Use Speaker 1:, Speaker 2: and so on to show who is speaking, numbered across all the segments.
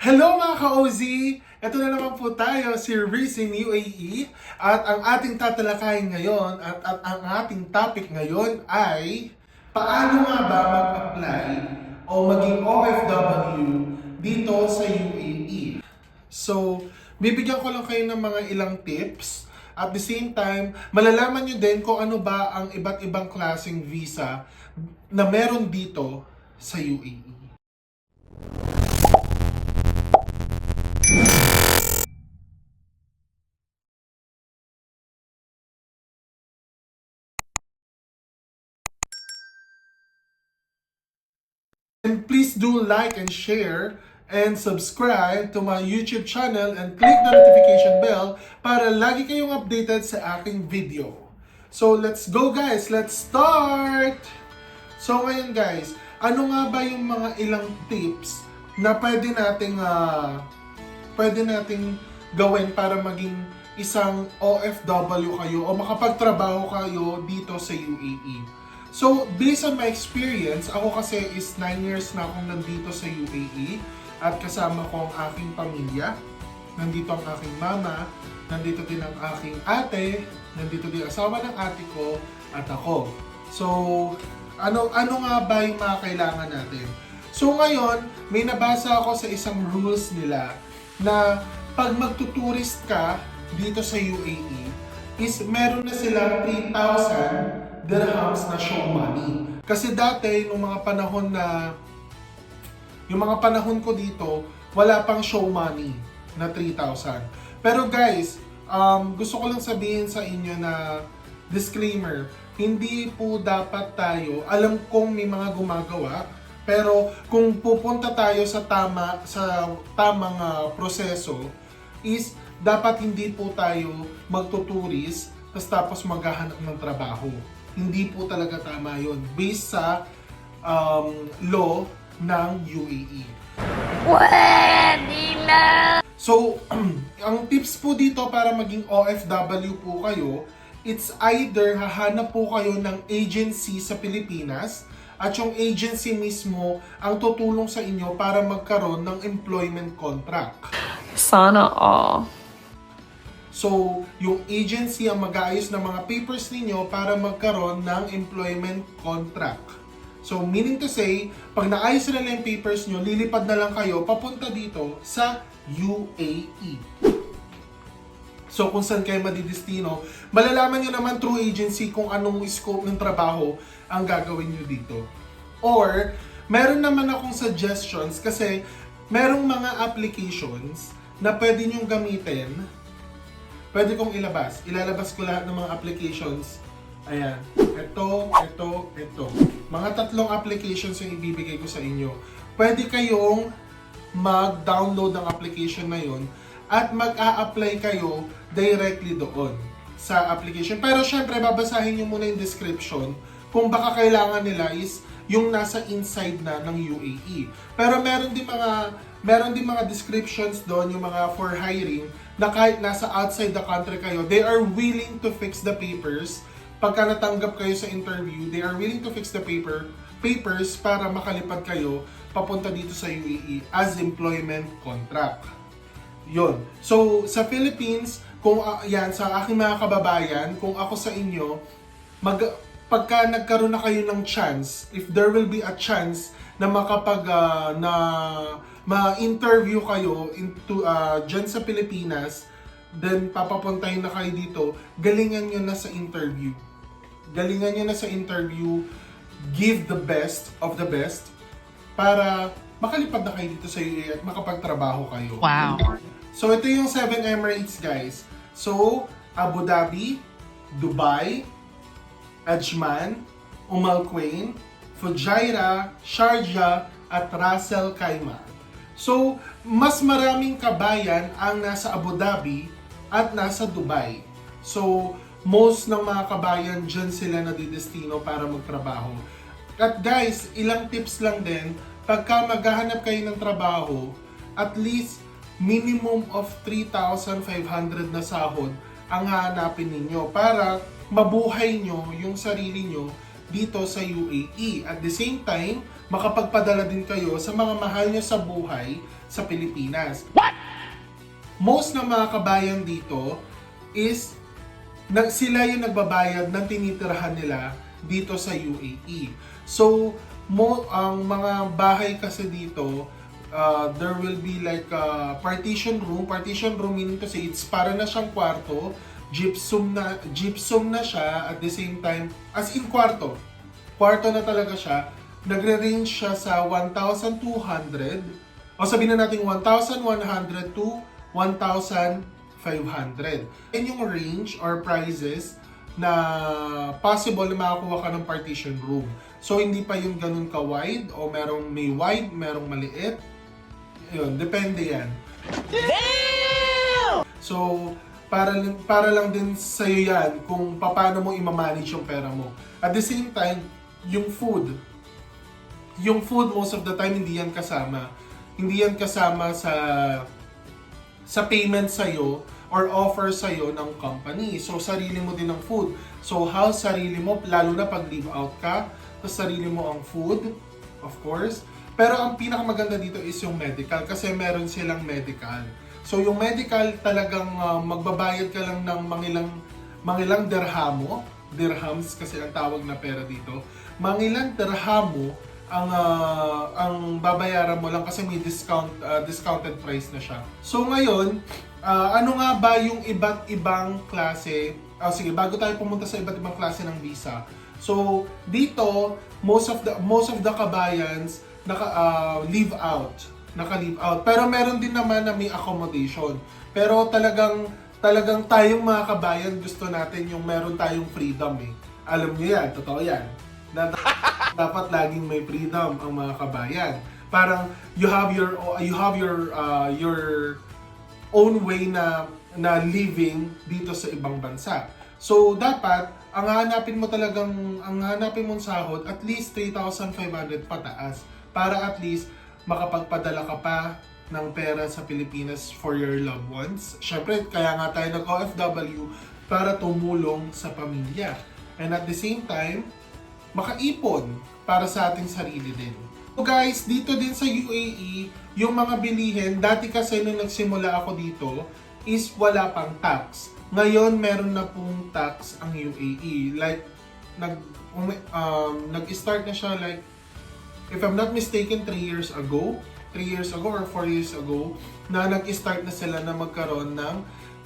Speaker 1: Hello mga ka-OZ! Ito na naman po tayo, si Riz in UAE. At ang ating tatalakayin ngayon at ang ating topic ngayon ay paano nga ba mag-apply o maging OFW dito sa UAE. So, bibigyan ko lang kayo ng mga ilang tips. At the same time, malalaman nyo din kung ano ba ang iba't ibang klaseng visa na meron dito sa UAE. And please do like and share and subscribe to my YouTube channel and click the notification bell para lagi kayong updated sa aking video. So let's go guys, let's start! So ngayon guys, ano nga ba yung mga ilang tips na pwede nating gawin para maging isang OFW kayo o makapagtrabaho kayo dito sa UAE? So, based on my experience, ako kasi is 9 years na akong nandito sa UAE at kasama ko ang aking pamilya. Nandito ang aking mama, nandito din ang aking ate, nandito din asawa ng ate ko at ako. So, ano nga ba yung mga kailangan natin? So ngayon, may nabasa ako sa isang rules nila na pag magtuturist ka dito sa UAE is meron na silang 3,000 dirhams na show money. Kasi dati, yung mga panahon ko dito, wala pang show money na 3,000. Pero guys, gusto ko lang sabihin sa inyo na disclaimer, hindi po dapat tayo, alam kong may mga gumagawa, pero kung pupunta tayo sa tamang proseso, is dapat hindi po tayo magtuturis tapos maghahanap ng trabaho. Hindi po talaga tama yon based sa law ng UAE.
Speaker 2: Pwede na!
Speaker 1: So, ang tips po dito para maging OFW po kayo, it's either hahanap po kayo ng agency sa Pilipinas at yung agency mismo ang tutulong sa inyo para magkaroon ng employment contract.
Speaker 2: Sana all.
Speaker 1: So, yung agency ang mag-aayos ng mga papers ninyo para magkaroon ng employment contract. So, meaning to say, pag naayos nila yung papers nyo, lilipad na lang kayo papunta dito sa UAE. So, kung saan kayo madidestino, malalaman nyo naman through agency kung anong scope ng trabaho ang gagawin nyo dito. Or, meron naman akong suggestions kasi merong mga applications na pwede nyong gamitin. Pwede kong ilabas. Ilalabas ko lahat ng mga applications. Ayan. Ito. Mga 3 applications yung ibibigay ko sa inyo. Pwede kayong mag-download ng application na yon at mag-a-apply kayo directly doon sa application. Pero syempre, babasahin nyo muna yung description kung baka kailangan nila is yung nasa inside na ng UAE. Pero meron din mga descriptions doon, yung mga for hiring, na kahit nasa outside the country kayo, they are willing to fix the papers. Pagka natanggap kayo sa interview, they are willing to fix the papers para makalipad kayo papunta dito sa UAE as employment contract. Yun. So, sa Philippines, kung yan, sa aking mga kababayan, kung ako sa inyo, pagka nagkaroon na kayo ng chance, if there will be a chance na ma-interview kayo into dyan sa Pilipinas, then papapuntahin na kayo dito, galingan nyo na sa interview. Give the best of the best para makalipad na kayo dito sa UAE at makapagtrabaho kayo.
Speaker 2: Wow.
Speaker 1: So ito yung 7 Emirates guys. So, Abu Dhabi, Dubai, Ajman, Al Quwain, Fujairah, Sharjah, at Ras Al Khaimah. So, mas maraming kabayan ang nasa Abu Dhabi at nasa Dubai. So, most ng mga kabayan dyan sila nadidestino para magtrabaho. At guys, ilang tips lang din, pagka maghahanap kayo ng trabaho, at least minimum of 3,500 na sahod ang hahanapin ninyo para mabuhay nyo yung sarili nyo dito sa UAE. At the same time, makapagpadala din kayo sa mga mahal nyo sa buhay sa Pilipinas. Most ng mga kabayan dito is sila yung nagbabayad ng tinitirahan nila dito sa UAE. So, ang mga bahay kasi dito, there will be like a partition room. Partition room meaning to say, it's para na siyang kwarto. Gypsum na siya at the same time, as in kwarto. Kwarto na talaga siya. Nagre-range siya sa 1,200 o sabihin na natin 1,100 to 1,500. Yan yung range or prices na possible na makakuha ka ng partition room. So, hindi pa yung ganun ka-wide o may wide, merong maliit. Yun, depende yan. So, para lang din sa'yo yan kung paano mo i-manage yung pera mo. At the same time, yung food most of the time hindi yan kasama. Hindi yan kasama sa payment sa'yo or offer sa'yo ng company. So, sarili mo din ang food. So, sarili mo, lalo na pag leave out ka, tapos sarili mo ang food, of course. Pero ang pinakamaganda dito is yung medical kasi meron silang medical. So, yung medical talagang magbabayad ka lang ng mangilang dirhams kasi ang tawag na pera dito. Mangilang dirhamo ang babayaran mo lang kasi may discounted price na siya. So ngayon, ano nga ba yung iba't ibang klase? Sige, bago tayo pumunta sa iba't ibang klase ng visa. So dito, most of the kabayans naka-leave out. Pero meron din naman na may accommodation. Pero talagang tayong mga kabayan gusto natin yung meron tayong freedom eh. Alam niyo yan, totoo yan. Dapat laging may freedom ang mga kabayan. Parang you have your own way na living dito sa ibang bansa. So dapat ang hanapin mong sahod at least 3,500 pataas para at least makapagpadala ka pa ng pera sa Pilipinas for your loved ones. Syempre, kaya nga tayo nag-OFW para tumulong sa pamilya. And at the same time, makaipon para sa ating sarili din. So guys, dito din sa UAE, yung mga bilihin, dati kasi nung nagsimula ako dito, is wala pang tax. Ngayon, meron na pong tax ang UAE. Like, nag-start na siya like, if I'm not mistaken, 3 years ago or 4 years ago, na nag-start na sila na magkaroon ng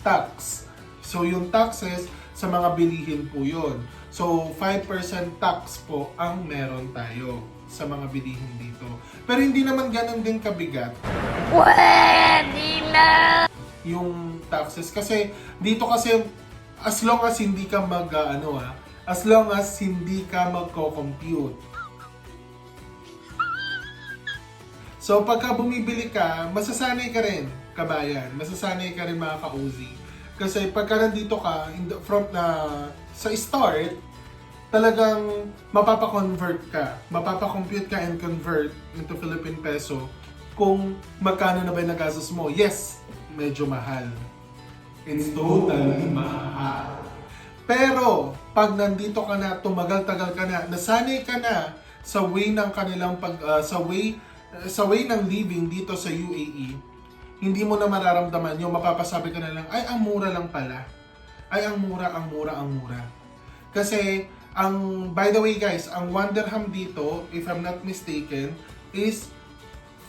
Speaker 1: tax. So, yung taxes, sa mga bilihin po yun. So, 5% tax po ang meron tayo sa mga bilihin dito. Pero hindi naman ganun din kabigat
Speaker 2: Pwede na!
Speaker 1: yung taxes. Kasi, dito kasi, as long as hindi ka as long as hindi ka magko-compute. So, pagka bumibili ka, masasanay ka rin, kabayan. Masasanay ka rin mga ka-OZ. Kasi pagka nandito ka, in the front sa start, talagang mapapaconvert ka. Mapapacompute ka and convert into Philippine peso kung magkano na ba yung nagastos mo. Yes, medyo mahal. It's totally mahal. Pero, pag nandito ka na, tumagal-tagal ka na, nasanay ka na sa way ng kanilang sa way ng living dito sa UAE, hindi mo na mararamdaman yung mapapasabi ka na lang, ay, ang mura lang pala. Ay, ang mura. Kasi, by the way guys, ang 1 dirham dito, if I'm not mistaken, is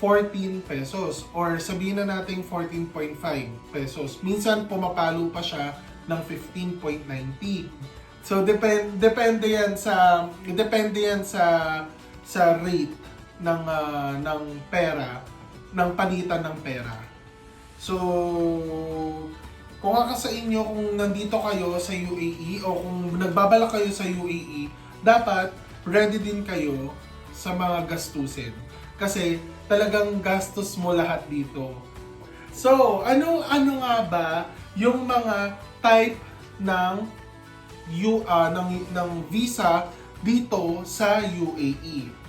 Speaker 1: 14 pesos. Or sabihin na natin 14.5 pesos. Minsan, pumapalo pa siya ng 15.90. So, depende yan sa rate ng pera, ng palitan ng pera. So, kung ako sa inyo, kung nandito kayo sa UAE o kung nagbabalak kayo sa UAE, dapat ready din kayo sa mga gastusin. Kasi talagang gastos mo lahat dito. So, ano nga ba yung mga type ng visa dito sa UAE?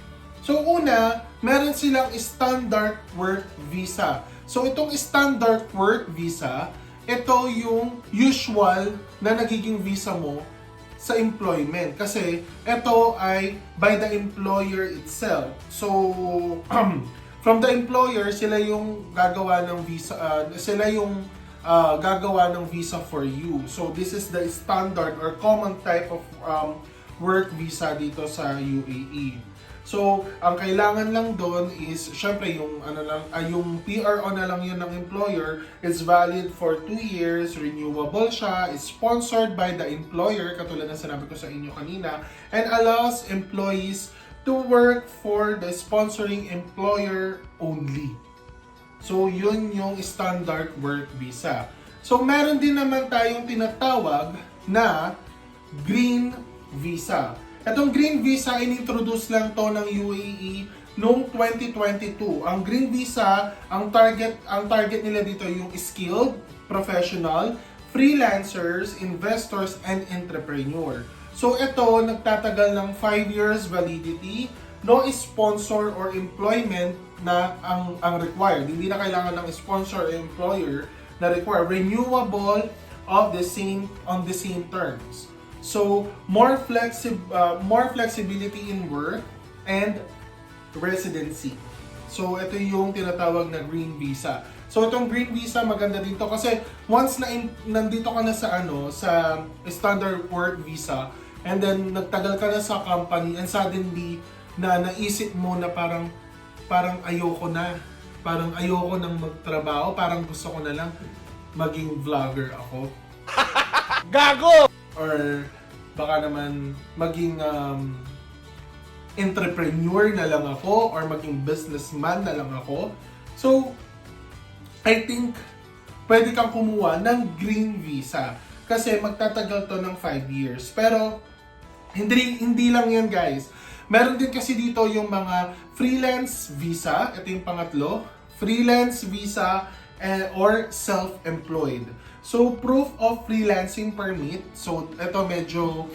Speaker 1: So una, meron silang standard work visa. So itong standard work visa, ito yung usual na nagiging visa mo sa employment kasi ito ay by the employer itself. So from the employer, sila yung gagawa ng visa, gagawa ng visa for you. So this is the standard or common type of work visa dito sa UAE. So, ang kailangan lang doon is, syempre, yung PRO na lang yun ng employer is valid for 2 years, renewable siya, is sponsored by the employer, katulad ng sinabi ko sa inyo kanina, and allows employees to work for the sponsoring employer only. So, yun yung standard work visa. So, meron din naman tayong tinatawag na green visa. Itong green visa, in-introduce lang to ng UAE noong 2022. Ang green visa, ang target nila dito yung skilled, professional, freelancers, investors, and entrepreneur. So ito, nagtatagal ng 5 years validity, no sponsor or employment na ang required. Hindi na kailangan ng sponsor or employer na required. Renewable on the same terms. So, more flexibility in work and residency. So, ito yung tinatawag na green visa. So, itong green visa maganda dito kasi once na nandito ka na sa standard work visa and then nagtagal ka na sa company and suddenly na naisip mo na parang ayoko na. Parang ayoko nang magtrabaho, parang gusto ko na lang maging vlogger ako.
Speaker 3: Gago!
Speaker 1: Or baka naman maging entrepreneur na lang ako or maging businessman na lang ako. So, I think pwede kang kumuha ng green visa kasi magtatagal to ng 5 years. Pero hindi lang yan, guys. Meron din kasi dito yung mga freelance visa, ito yung pangatlo, freelance visa or self-employed. So, proof of freelancing permit. So, ito medyo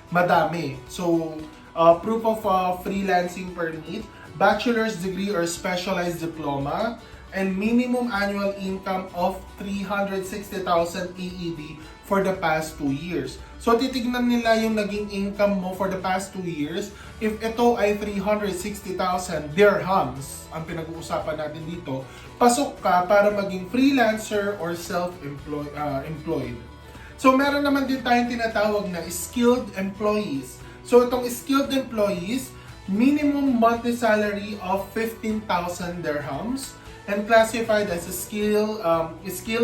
Speaker 1: madami. So, proof of freelancing permit, bachelor's degree or specialized diploma, and minimum annual income of 360,000 AED for the past 2 years. So, titignan nila yung naging income mo for the past 2 years. If ito ay 360,000 dirhams, ang pinag-uusapan natin dito, pasok ka para maging freelancer or self-employed. So, meron naman din tayong tinatawag na skilled employees. So, itong skilled employees, minimum monthly salary of 15,000 dirhams and classified as a skill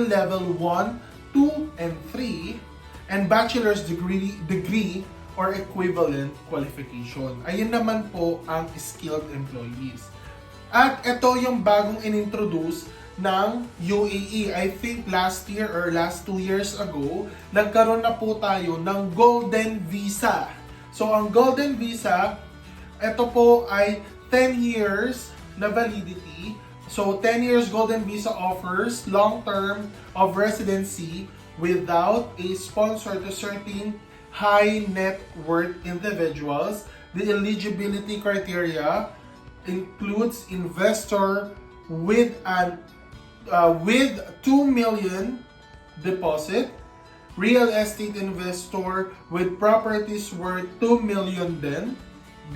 Speaker 1: level 1, 2, and 3 and bachelor's degree or equivalent qualification. Ayun naman po ang skilled employees. At ito yung bagong inintroduce ng UAE. I think last year or last 2 years ago, nagkaroon na po tayo ng Golden Visa. So, ang Golden Visa, ito po ay 10 years na validity. So, 10 years Golden Visa offers long term of residency without a sponsor to certain high net worth individuals. The eligibility criteria includes investor with 2 million deposit, real estate investor with properties worth 2 million din,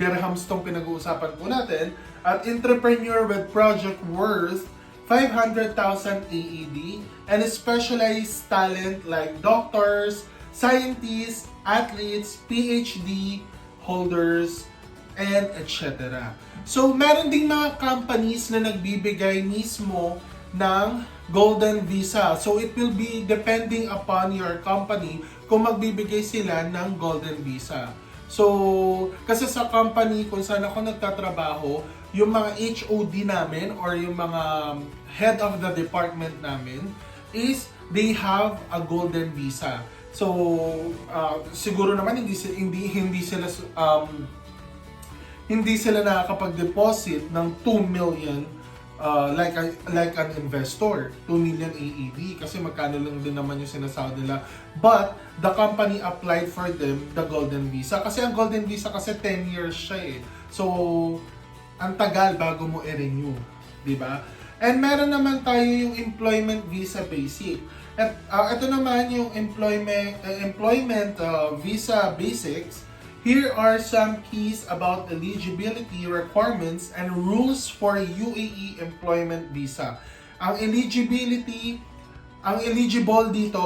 Speaker 1: dirhams tong pinag-uusapan po natin, at entrepreneur with project worth 500,000 AED, and specialized talent like doctors, scientists, athletes, PhD holders, and etc. So, meron ding mga companies na nagbibigay mismo ng Golden Visa. So, it will be depending upon your company kung magbibigay sila ng Golden Visa. So, kasi sa company kung saan ako nagtatrabaho, yung mga HOD namin or yung mga head of the department namin is they have a Golden Visa. So, siguro naman hindi sila nakakapag-deposit ng 2 million like an investor, 2 million AED kasi magkano lang din naman yung sinasahod nila. But the company applied for them the Golden Visa kasi ang Golden Visa kasi 10 years siya eh. So, ang tagal bago mo i-renew, di ba? And meron naman tayo yung Employment Visa Basic. At ito naman yung Employment Visa Basics. Here are some keys about eligibility requirements and rules for UAE Employment Visa. Ang eligible dito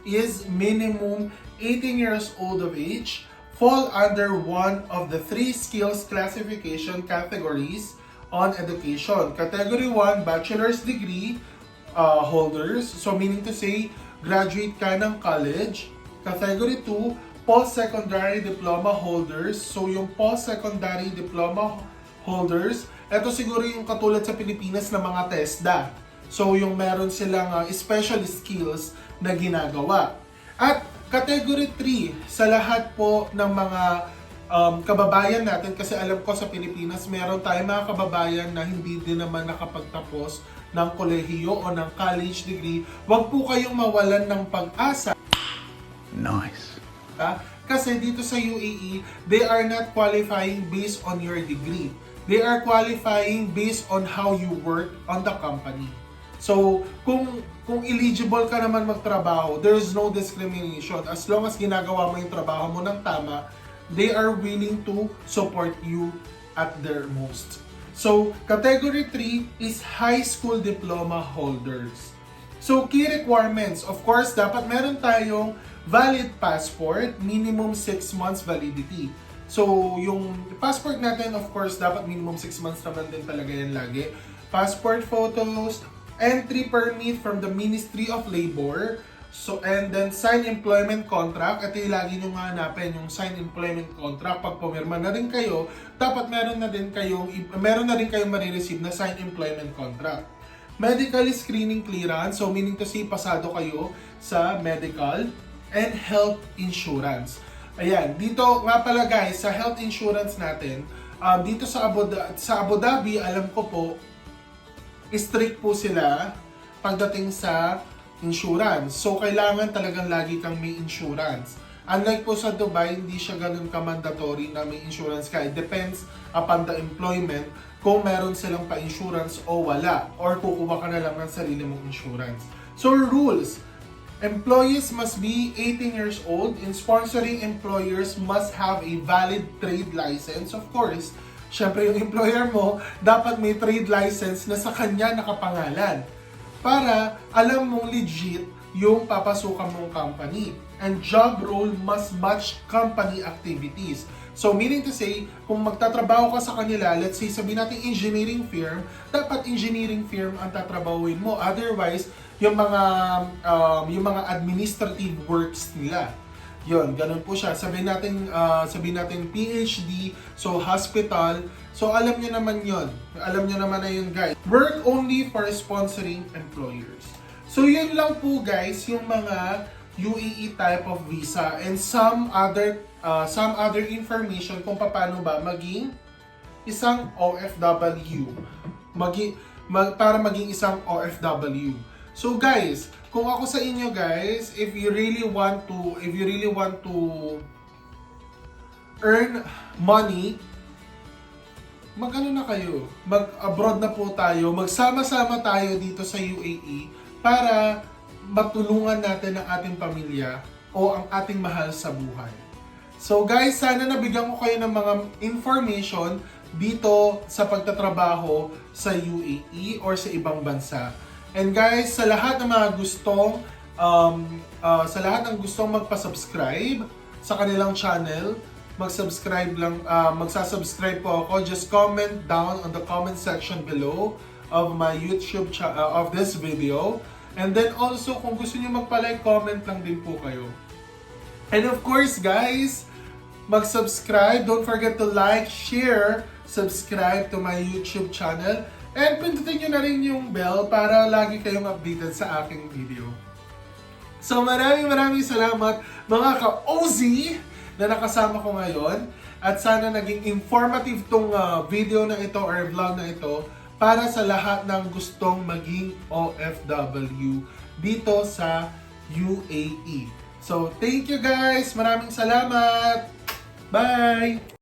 Speaker 1: is minimum 18 years old of age, fall under one of the 3 skills classification categories on education. Category 1, bachelor's degree holders. So meaning to say, graduate ka ng college. Category 2, post-secondary diploma holders. So yung post-secondary diploma holders, ito siguro yung katulad sa Pilipinas na mga TESDA. So yung meron silang special skills na ginagawa. At category 3, sa lahat po ng mga kababayan natin, kasi alam ko sa Pilipinas meron tayong mga kababayan na hindi din naman nakapagtapos ng kolehiyo o ng college degree, wag po kayong mawalan ng pag-asa.
Speaker 3: Nice.
Speaker 1: Kasi dito sa UAE, they are not qualifying based on your degree. They are qualifying based on how you work on the company. So, kung eligible ka naman magtrabaho, there is no discrimination. As long as ginagawa mo yung trabaho mo ng tama, they are willing to support you at their most. So, category 3 is high school diploma holders. So, key requirements, of course, dapat meron tayong valid passport, minimum 6 months validity. So, yung passport natin, of course, dapat minimum 6 months naman din talaga yan lagi. Passport photos, entry permit from the Ministry of Labor, so, and then signed employment contract. Ito yung lagi nyo nga hanapin, yung signed employment contract. Pag pumirma na rin kayo, dapat meron na rin kayong marireceive na signed employment contract. Medical screening clearance, so meaning to say, pasado kayo sa medical and health insurance. Ayan, dito nga pala guys, sa health insurance natin, dito sa Abu Dhabi, alam ko po, strict po sila pagdating sa insurance. So, kailangan talagang lagi kang may insurance. Unlike po sa Dubai, hindi siya ganun ka-mandatory na may insurance ka. It depends upon the employment kung meron silang pa-insurance o wala. Or kukuha ka na lang ng sarili mong insurance. So, rules. Employees must be 18 years old and sponsoring employers must have a valid trade license. Of course, syempre yung employer mo, dapat may trade license na sa kanya nakapangalan para alam mong legit yung papasukan mong company. And job role must match company activities. So meaning to say, kung magtatrabaho ka sa kanila, let's say sabihin natin engineering firm, dapat engineering firm ang tatrabahuin mo. Otherwise, yung mga administrative works nila. Yun, ganun po siya. Sabihin natin PhD, so hospital. So alam niyo naman yun. Alam niyo naman na yun, guys. Work only for sponsoring employers. So yun lang po, guys, yung mga UAE type of visa and some other information kung paano ba maging isang OFW. Para maging isang OFW. So guys, kung ako sa inyo guys, if you really want to earn money, mag-ano na kayo, mag-abroad na po tayo, magsama-sama tayo dito sa UAE para matulungan natin ang ating pamilya o ang ating mahal sa buhay. So guys, sana nabigyan ko kayo ng mga information dito sa pagtatrabaho sa UAE or sa ibang bansa. And guys, sa lahat ng mga gustong magpa-subscribe sa kanilang channel, magsasubscribe po ako. Just comment down on the comment section below of my YouTube of this video. And then also, kung gusto niyo magpa-like, comment lang din po kayo. And of course, guys, mag-subscribe. Don't forget to like, share, subscribe to my YouTube channel. And pindutin nyo na rin yung bell para lagi kayong updated sa aking video. So maraming salamat mga ka-OZ na nakasama ko ngayon. At sana naging informative tong video na ito or vlog na ito para sa lahat ng gustong maging OFW dito sa UAE. So thank you guys! Maraming salamat! Bye!